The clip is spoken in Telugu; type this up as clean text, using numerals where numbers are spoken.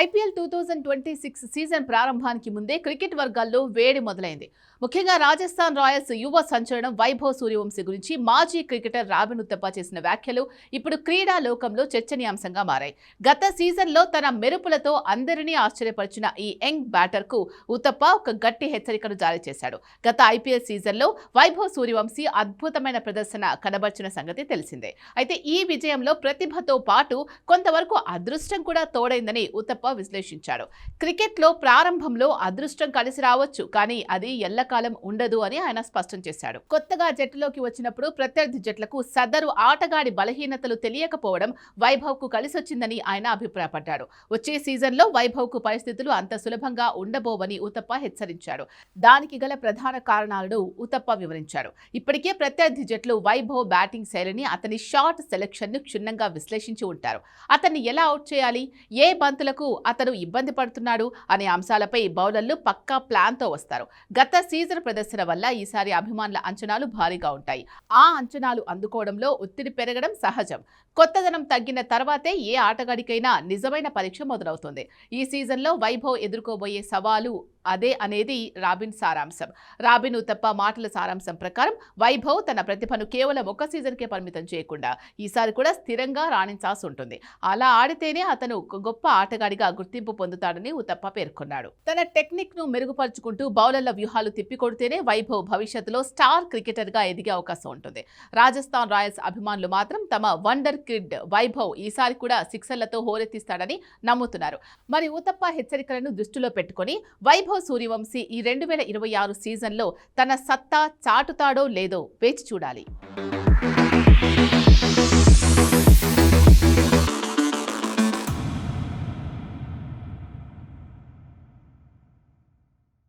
ఐపీఎల్ 2026 సీజన్ ప్రారంభానికి ముందే క్రికెట్ వర్గాల్లో వేడి మొదలైంది. ముఖ్యంగా రాజస్థాన్ రాయల్స్ యువ సంచలనం వైభవ్ సూర్యవంశీ గురించి మాజీ క్రికెటర్ రాబిన్ ఉత్తప్ప చేసిన వ్యాఖ్యలు ఇప్పుడు క్రీడా లోకంలో చర్చనీయాంశంగా మారాయి. గత సీజన్లో తన మెరుపులతో అందరినీ ఆశ్చర్యపరిచిన ఈ యంగ్ బ్యాటర్కు ఉత్తప్ప ఒక గట్టి హెచ్చరికను జారీ చేశాడు. గత ఐపీఎల్ సీజన్లో వైభవ్ సూర్యవంశీ అద్భుతమైన ప్రదర్శన కనబర్చిన సంగతి తెలిసిందే. అయితే ఈ విజయంలో ప్రతిభతో పాటు కొంతవరకు అదృష్టం కూడా తోడైందని ఉత్తప్ప విశ్లేషించాడు. క్రికెట్లో ప్రారంభంలో అదృష్టం కలిసి రావచ్చు, కానీ అది ఎల్లకాలం ఉండదు అని ఆయన స్పష్టం చేశాడు. కొత్తగా జట్టులోకి వచ్చినప్పుడు ప్రత్యర్థి జట్లకు సదరు ఆటగాడి బలహీనతలు తెలియకపోవడం వైభవ్ కు కలిసొచ్చిందని ఆయన అభిప్రాయపడ్డాడు. వచ్చే సీజన్లో వైభవ్ కు పరిస్థితులు అంత సులభంగా ఉండబోవని ఉత్తప్ప హెచ్చరించాడు. దానికి గల ప్రధాన కారణాలను ఉత్తప్ప వివరించాడు. ఇప్పటికే ప్రత్యర్థి జట్లు వైభవ్ బ్యాటింగ్ శైలిని, అతని షాట్ సెలెక్షన్ ను క్షుణ్ణంగా విశ్లేషించి ఉంటారు. అతన్ని ఎలా అవుట్ చేయాలి, ఏ బంతులకు అతను ఇబ్బంది పడుతున్నాడు అనే అంశాలపై బౌలర్లు పక్కా ప్లాన్ తో వస్తారు. గత సీజన్ ప్రదర్శన వల్ల ఈసారి అభిమానుల అంచనాలు భారీగా ఉంటాయి. ఆ అంచనాలు అందుకోవడంలో ఒత్తిడి పెరగడం సహజం. కొత్తదనం తగ్గిన తర్వాతే ఏ ఆటగాడికైనా నిజమైన పరీక్ష మొదలవుతుంది. ఈ సీజన్లో వైభవ్ ఎదుర్కోబోయే సవాలు అదే అనేది రాబిన్ సారాంశం. రాబిన్ ఉత్తప్ప మాటల సారాంశం ప్రకారం వైభవ్ తన ప్రతిభను కేవలం ఒక సీజన్కే పరిమితం చేయకుండా ఈసారి కూడా స్థిరంగా రాణించాల్సి ఉంటుంది. అలా ఆడితేనే అతను గొప్ప ఆటగాడిగా గుర్తింపు పొందుతాడని ఉత్తప్ప పేర్కొన్నాడు. తన టెక్నిక్ ను మెరుగుపరుచుకుంటూ బౌలర్ల వ్యూహాలు తిప్పికొడితేనే వైభవ్ భవిష్యత్తులో స్టార్ క్రికెటర్ గా ఎదిగే అవకాశం ఉంటుంది. రాజస్థాన్ రాయల్స్ అభిమానులు మాత్రం తమ వండర్ కిడ్ వైభవ్ ఈసారి కూడా సిక్సర్లతో హోరెత్తిస్తాడని నమ్ముతున్నారు. మరి ఉత్తప్ప హెచ్చరికలను దృష్టిలో పెట్టుకుని వైభవ్ సూర్యవంశీ ఈ 2026 సీజన్లో తన సత్తా చాటుతాడో లేదో వేచి చూడాలి.